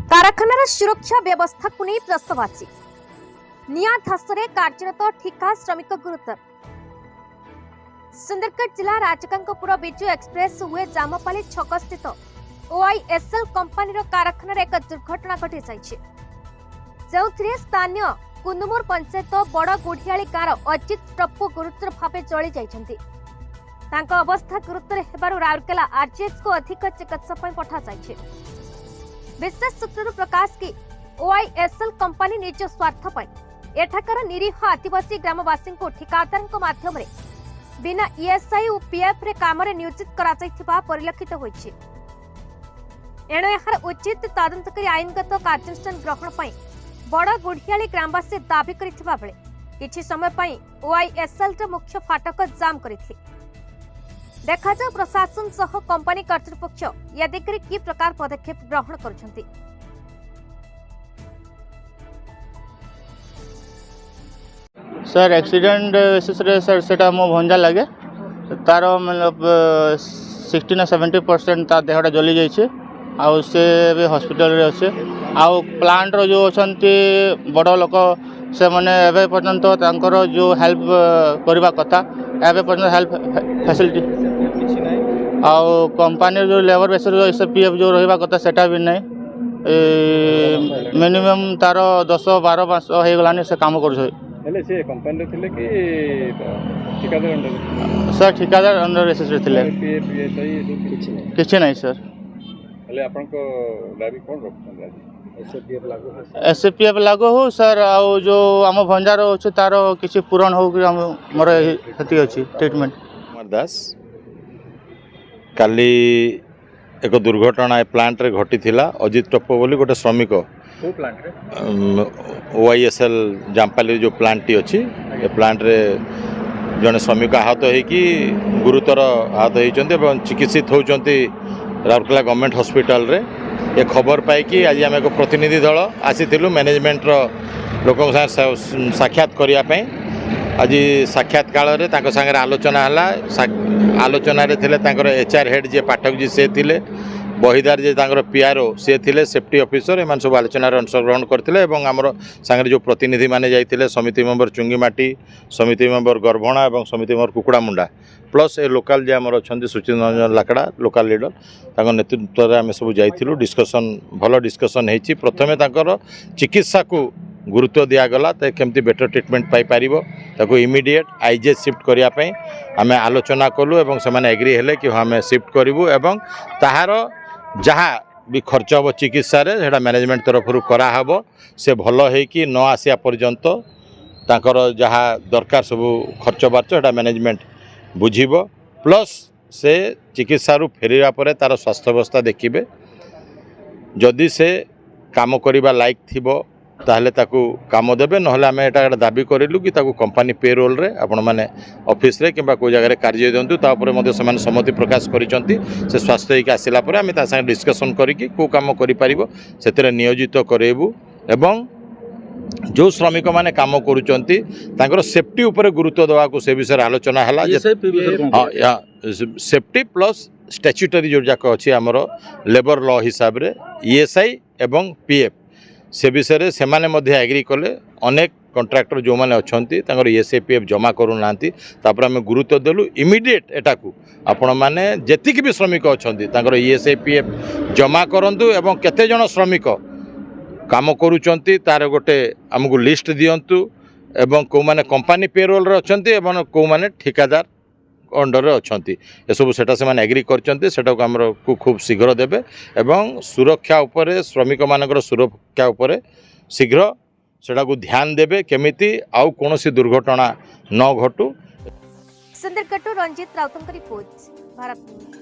कारखानार सुरक्षा व्यवस्था को नहीं प्रश्नवाची निया धासरे कार्यरत ठिका श्रमिक गुरुतर सुंदरगढ़ जिला राजकांकपुर बिजु एक्सप्रेस वे जामपाली छक स्थित ओआईएसएल कंपनी कारखाना एक दुर्घटना घटी स्थानीय कुंदमुर पंचायत बड़ गुढ़ियाली गाँव अजित टप्पू गुरुतर भाव जली जाइछन्ति। तांका अवस्था गुरुतर हेबारु राउरकेला आरजीएच को अधिक चिकित्सा पठा जाइछे। विशेष सूत्र प्रकाश की ओआईएसएल कंपनी निज स्वार्थ पर एठाकार निरीह आदिवासी ग्रामवासी को ठिकादार माध्यम बिना ईएसआई और पीएफ रे काम रे नियोजित करा जायथिबा परिलक्षित होइछि। एणु एहार उचित तदंत करी आईनगत कार्यानुष्ठान ग्रहण पई बड़ गुढ़ियाली ग्रामवासी दाबी करिथिबा बेले किछि समय पई ओआईएसएल रे मुख्य फाटक जाम करिथि। देखा जाऊ प्रशासन सह कंपनी कर्तृपक्ष या दिगरे की प्रकार पदक्षेप ग्रहण करुछन्ति। सर एक्सीडेंट बेसिस रे सर सेटा मो भंजा लगे तार मतलब 60 ना 70% ता देहटा जली जाइछे आउ से भी हॉस्पिटल रे अछि आउ प्लांट रो जो अछंती बड़ लोक से माने एबे पर्यंत तांकर जो हेल्प करबा कथा एबे पर्यंत हेल्प फैसिलिटी आउ कंपनी जो लेबर बेसिस रो एसपीएफ जो रहबा कथा सेटा भी नै मिनिमम तार 10-12 मास हे गलानी से काम कर छै। हेले से कंपनी रे थिले कि ठेकेदार अंडर सर ठेकेदार अंडर बेसिस रे थिले किछि नै सर। हेले आपन को दाबी कोन रखछन एसपीएफ लागू हो सर आउ जो आम भंजार अच्छे तार किसी पूरण हो कि मोर हेती अछि ट्रीटमेंट। कुमार दास काली एक दुर्घटना प्लांट रे घटी थिला अजित टप्पो बोली गोटे श्रमिक ओआईएसएल जामपाली जो प्लांट टी अच्छी ए प्लांट रे जड़े श्रमिक आहत होगी गुरुतर आहत होती चिकित्सित होती राउरकेला गवर्नमेंट हॉस्पिटल रे। ये खबर पाई आज आम एक प्रतिनिधि दल आसीलु मैनेजमेंट लोक साक्षात करने आज साक्षात काल रे तांको संगे आलोचना है आलोचन एचआर हेड जे पाठक जी से थिले बहिदार जे पीआरओ सी थे सेफ्टी ऑफिसर एम सब आलोचन अंशग्रहण करते आमर सांगे जो प्रतिनिधि माने जाइए समिति मेंबर चुंगीमाटी समिति मेंबर गरभणा और समिति मेंबर कुकुड़ा मुंडा प्लस ए लोकाल जे आमर अच्छा सुचित रंजन लाकड़ा लोकाल लीडर नेतृत्व में आम सब जाइलु डिस्कसन भल डिस्कसन होती प्रथमे चिकित्सा को गुरुत्व दिगला तो केमती बेटर ट्रिटमेंट पाइपर ताको इमिडिएट आईजीएच शिफ्ट करने आम आलोचना कलु और से एग्री हेले कि आम शिफ्ट करूँ एवं ताहार जहाँ भी खर्च हम चिकित्सा रे मैनेजमेंट तरफ कराहब से भल होकि न आसिया पर्यंत ताकर जहाँ दरकार सब खर्च बार्च मैनेजमेंट बुझीब प्लस से चिकित्सा फेरिया परे तार स्वास्थ्य अवस्था देखिए जदि से काम करिबा लायक थिबो ताहले ताकू काम देबे नहले आम एटा दाबी करिलु कि ताकू कंपनी पेरोल रे आपण माने ऑफिस रे किबा को जगह रे कार्य दियंतु ता ऊपर मध्ये समान सम्मति प्रकाश करिसंती से स्वास्थ्य के आसिला परे आम ता संगे डिस्कशन करिकि को काम करि परिबो सेतरे नियोजित करेबु एवं जो श्रमिक माने काम करूचंती तांकर सेफ्टी ऊपर गुरुत्व देवा को से विषय आलोचना हला सेफ्टी प्लस स्टैट्यूटरी जो जाक अछि हमर लेबर लॉ हिसाब रे ईएसआई एवं पीएफ से विषय से माने मध्य एग्री कले अनेक कंट्राक्टर जो माने अछंती तांकर ईएसआईपीएफ जमा करू नांती तापर हम गुरुत्व देलु इमिडिएट एटाकू आपण माने जेतिक भी श्रमिक अछंती तांकर ईएसआईपीएफ जमा करंतु एवं केते जण श्रमिक काम करूचंती तार गोटे हमकु लिस्ट दियंतु एवं को माने कंपनी पेरोल रे अछंती एवं को माने ठेकेदार अंडर अछंती ए सब सेटा से माने एग्री करचंती सेटा को हमर को खूब शीघ्र देबे एवं सुरक्षा उपरे श्रमिक मानकर सुरक्षा उपरे शीघ्र सेटा को ध्यान देबे केमिति आउ कोनोसी दुर्घटना न घटू। सुंदरगढ़ रंजित राउतंक रिपोर्ट भारत।